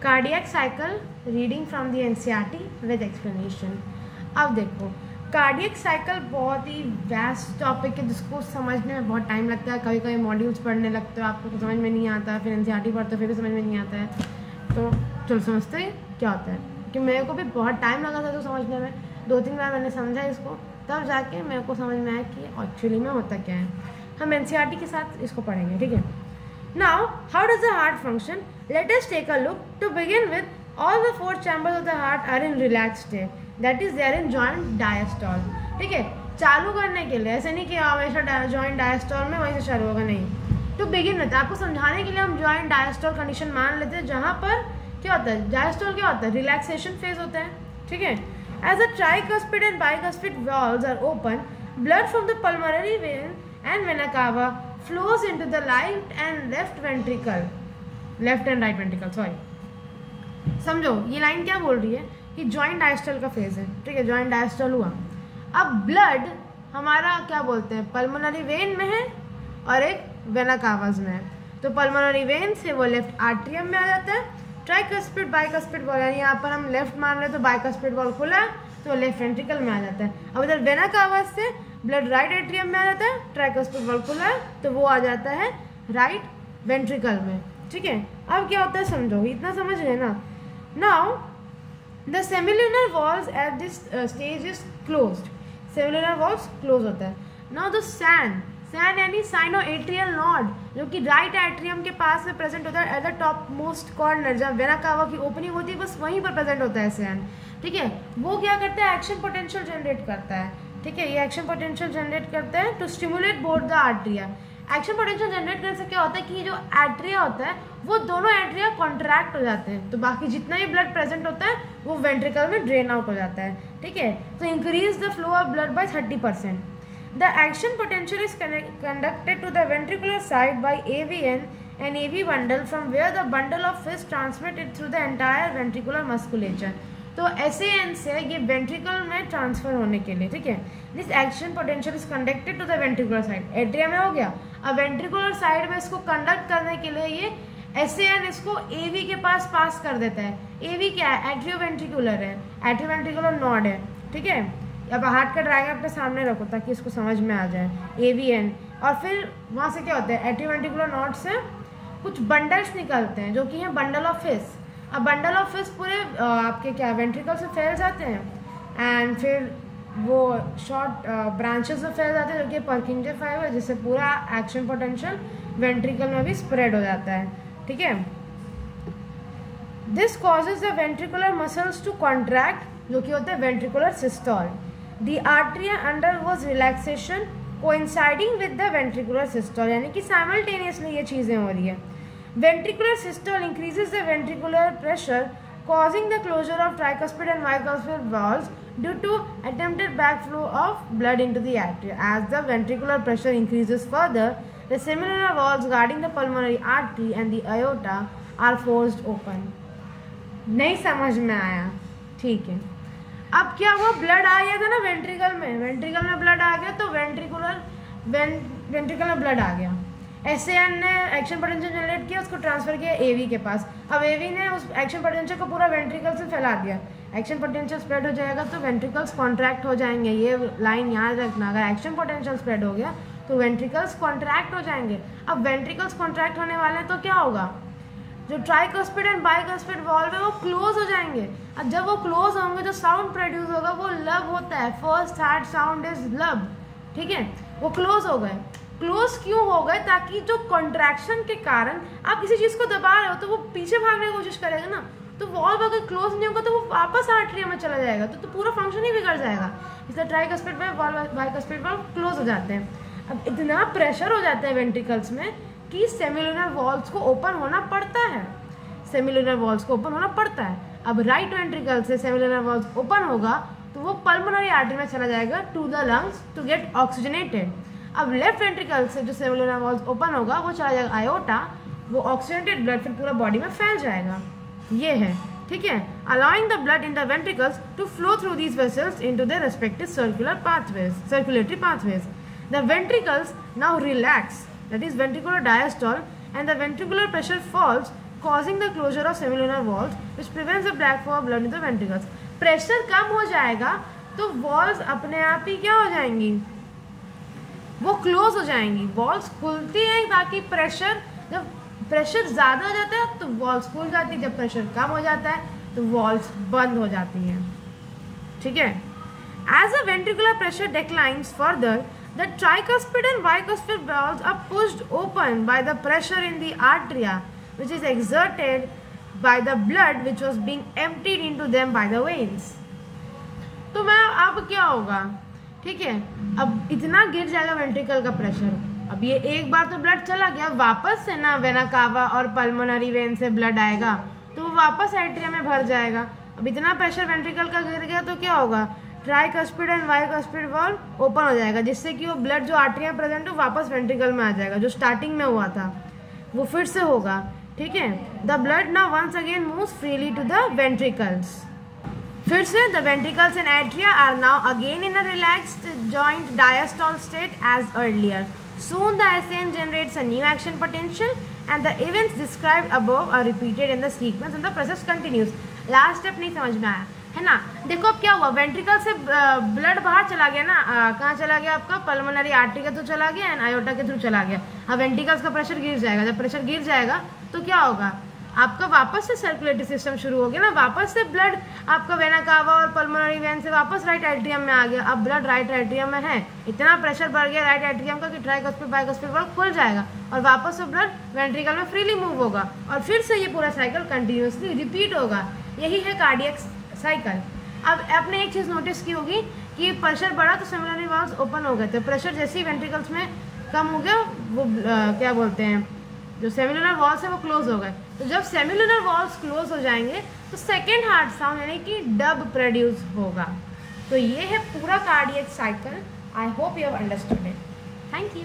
Cardiac cycle reading from the NCERT with explanation. अब देखो, cardiac cycle बहुत ही west topic है जिसको समझने में बहुत टाइम लगता है। कभी कभी मॉड्यूल्स पढ़ने लगते हो, आपको समझ में नहीं आता, फिर एनसीईआरटी पढ़ते हो फिर भी समझ में नहीं आता है। तो चलो समझते हैं क्या होता है, कि मेरे को भी बहुत टाइम लगा था तो समझने में। 2-3 बार मैंने समझा इसको, तब जाके मेरे को समझ में आया कि एक्चुअली में होता क्या है। हम एनसीईआरटी के साथ इसको पढ़ेंगे, ठीक है। Now, how does the heart function? Let us take a look. To begin with, all the 4 chambers of the heart are in relaxed state. That is, they are in joint diastole. ठीक है, चालू करने के लिए ऐसे नहीं कि हमेशा joint diastole में वहीं से चालू होगा, नहीं। To begin with, आपको समझाने के लिए हम joint diastole condition मान लेते हैं, जहाँ पर क्या होता है, diastole क्या होता है, relaxation phase होता है, ठीक है। As the tricuspid and bicuspid valves are open, blood from the pulmonary vein and vena cava flows into the right and left ventricle, left and right ventricle, sorry। समझो ये line क्या बोल रही है कि जॉइंट डायस्टोल का phase है, ठीक है। जॉइंट डायस्टोल हुआ, अब ब्लड हमारा क्या बोलते हैं, पल्मोनरी वेन में है और एक वेना कावाज में है। तो पल्मोनरी वेन से वो लेफ्ट आर्ट्रियम में आ जाता है। ट्राइकस्पिड बाइकस्पिड वॉल, यानी यहाँ पर हम लेफ्ट मान रहे हैं तो बाइकस्पिड वॉल खुला है तो लेफ्ट वेंट्रिकल में आ जाता है। अब इधर वेना कावाज से ब्लड राइट एट्रियम में आ जाता है, ट्राइकस्पिड वॉल खुला है तो वो आ जाता है राइट वेंट्रिकल में, ठीक है। अब क्या होता है समझो, इतना समझ गए ना। Now the semilunar walls at this stage is closed, semilunar walls close होता है। नाउ द सैन यानी साइनोएट्रियल नोड, जो कि राइट एट्रियम के पास में प्रेजेंट होता है at the top most corner, जहाँ वेना कावा की ओपनिंग होती है बस वहीं पर प्रेजेंट होता है सैन, ठीक है। वो क्या करता है, एक्शन पोटेंशियल जनरेट करता है, ठीक है। ये एक्शन पोटेंशियल जनरेट करता है to stimulate both the atria. Action potential generate करने से क्या होता है कि जो एट्रिया होता है वो दोनों एट्रिया कॉन्ट्रैक्ट हो जाते हैं, तो बाकी जितना भी ब्लड प्रेजेंट होता है वो वेंट्रिकल में ड्रेन आउट हो जाता है, ठीक है। तो increase the flow of blood by 30%। The action potential is conducted to the ventricular side by AVN and AV bundle from where the bundle of is transmitted through the entire ventricular musculature। तो SAN से ये ventricle में transfer होने के लिए, ठीक है। This action potential is conducted to the ventricular side, atria में हो गया। अब वेंट्रिकुलर साइड में इसको कंडक्ट करने के लिए ये SAN इसको AV के पास कर देता है। AV क्या है, एट्रियोवेंट्रिकुलर है, एट्रियोवेंट्रिकुलर नोड है, ठीक है। अब हार्ट का डायग्राम अपने सामने रखो ताकि इसको समझ में आ जाए। AVN, और फिर वहाँ से क्या होता है, एट्रियोवेंट्रिकुलर नोड से कुछ बंडल्स निकलते हैं जो कि हैं बंडल ऑफ फिश। अब बंडल ऑफ फिश पूरे आपके क्या वेंट्रिकल से फैल जाते हैं एंड फिर वो शॉर्ट ब्रांचेस में फैल जाते हैं जो कि पर्किंजे फाइव है, जिससे पूरा एक्शन पोटेंशियल वेंट्रिकल में भी स्प्रेड हो जाता है, ठीक है। This causes the ventricular muscles to contract, जो कि होता है ventricular systole. The atria undergoes relaxation coinciding with the ventricular systole, यानी कि साइमल्टेनियसली ये चीज़ें हो रही है। Ventricular systole increases the ventricular pressure, causing the closure of tricuspid and bicuspid valves due to attempted backflow of blood into the atria. As the ventricular pressure increases further, the semilunar valves guarding the pulmonary artery and the aorta are forced open. नहीं समझ में आया, ठीक है। अब क्या हुआ, blood आ गया था ना वेंट्रिकल में ब्लड आ गया तो वेंट्रिकल में ब्लड आ गया। SAN ने एक्शन पोटेंशियल जनरेट किया, उसको ट्रांसफर किया AV के पास। अब AV ने उस एक्शन पोटेंशियल को पूरा वेंट्रिकल से फैला दिया। एक्शन पोटेंशियल स्प्रेड हो जाएगा तो वेंट्रिकल्स कॉन्ट्रैक्ट हो जाएंगे, ये लाइन याद रखना। अगर एक्शन पोटेंशियल स्प्रेड हो गया तो वेंट्रिकल्स कॉन्ट्रैक्ट हो जाएंगे। अब वेंट्रिकल्स कॉन्ट्रैक्ट होने वाले तो क्या होगा, जो ट्राइकस्पिड एंड बाइकस्पिड वॉल्व है वो क्लोज हो जाएंगे। अब जब वो क्लोज होंगे जो साउंड प्रोड्यूस होगा वो लब होता है, फर्स्ट थर्ड साउंड इज लब, ठीक है। वो क्लोज हो गए। क्लोज क्यों हो गए, ताकि जो कॉन्ट्रैक्शन के कारण आप किसी चीज़ को दबा रहे हो तो वो पीछे भागने की कोशिश करेगा ना, तो वॉल्व अगर क्लोज नहीं होगा तो वो वापस आर्टरी में चला जाएगा, तो पूरा फंक्शन ही बिगड़ जाएगा। इसलिए ट्राइकस्पिड में वॉल्व बाइकस्पिड वॉल्व क्लोज हो जाते हैं। अब इतना प्रेशर हो जाता है वेंट्रिकल्स में कि सेमिलुनर वॉल्व्स को ओपन होना पड़ता है, सेमिलुनर वॉल्व्स को ओपन होना पड़ता है। अब राइट वेंट्रिकल से सेमिलुनर वॉल्व्स ओपन होगा तो वो पल्मोनरी आर्टरी में चला जाएगा to the lungs to get oxygenated. अब लेफ्ट वेंट्रिकल से जो सेमिलुनर वॉल्व्स ओपन होगा वो चला जाएगा आयोटा, वो ऑक्सीजनेटेड ब्लड फिर पूरा बॉडी में फैल जाएगा, ये है, ठीक है। Allowing the blood in the ventricles to flow through these vessels into the respective circulatory pathways. The ventricles now relax, that is ventricular diastole, and the ventricular pressure falls causing the closure of semilunar valves which prevents the black flow of blood into the ventricles. Pressure कम हो जाएगा तो walls अपने आप ही क्या हो जाएंगी, वो क्लोज हो जाएंगी. वॉल्स खुलती हैं ताकि प्रेशर, जब प्रेशर ज़्यादा हो जाता है तो वॉल्स खुल जाती है, जब प्रेशर कम हो जाता है तो वॉल्स बंद हो जाती हैं. ठीक है. As the ventricular pressure declines further, the tricuspid and bicuspid valves are pushed open by the pressure in the atria, which is exerted by the blood which was being emptied into them by the veins. तो मैं अब क्या होगा, ठीक है, अब इतना गिर जाएगा वेंट्रिकल का प्रेशर. अब ये एक बार तो ब्लड चला गया, वापस से ना वेना कावा और पल्मोनरी वेन से ब्लड आएगा तो वो वापस एट्रिया में भर जाएगा. अब इतना प्रेशर वेंट्रिकल का गिर गया तो क्या होगा, tricuspid and bicuspid valve open हो जाएगा, जिससे कि वो ब्लड जो आर्टरिया प्रेजेंट है वापस वेंट्रिकल में आ जाएगा. जो स्टार्टिंग में हुआ था वो फिर से होगा. ठीक है. The blood now once again moves freely to the ventricles. फिर से the ventricles and atria are now again in a relaxed joint diastole state as earlier. Soon the SN generates a new action potential and the events described above are repeated in the sequence and the process continues. Last step नहीं समझ में आया है ना. देखो अब क्या हुआ, वेंट्रिकल से ब्लड बाहर चला गया ना, कहाँ चला गया आपका, पल्मोनरी आर्टरी के थ्रू चला गया एंड आयोटा के थ्रू चला गया. अब वेंट्रिकल्स का प्रेशर गिर जाएगा. जब प्रेशर गिर जाएगा तो क्या होगा, आपका वापस से सर्कुलेटरी सिस्टम शुरू हो गया ना, वापस से ब्लड आपका वेना कावा और पल्मोनरी वेन से वापस राइट एट्रियम में आ गया. अब ब्लड राइट एट्रियम में है, इतना प्रेशर बढ़ गया राइट एट्रियम का कि ट्राइकस्पिड बाइकस्पिड वाल्व खुल जाएगा और वापस से ब्लड वेंट्रिकल में फ्रीली मूव होगा और फिर से ये पूरा साइकिल कंटिन्यूसली रिपीट होगा. यही है कार्डियक साइकिल. अब आपने एक चीज़ नोटिस की होगी कि प्रेशर बढ़ा तो सेमिलरी वाल्व्स ओपन हो गए थे. प्रेशर जैसे ही वेंट्रिकल्स में कम हो गया वो क्या बोलते हैं, जो सेमिलर वॉल्स है वो क्लोज हो गए. तो जब सेमिलर वॉल्स क्लोज हो जाएंगे तो सेकेंड हार्ट साउंड यानी कि डब प्रोड्यूस होगा. तो ये है पूरा cardiac cycle. I hope you have understood it. Thank you.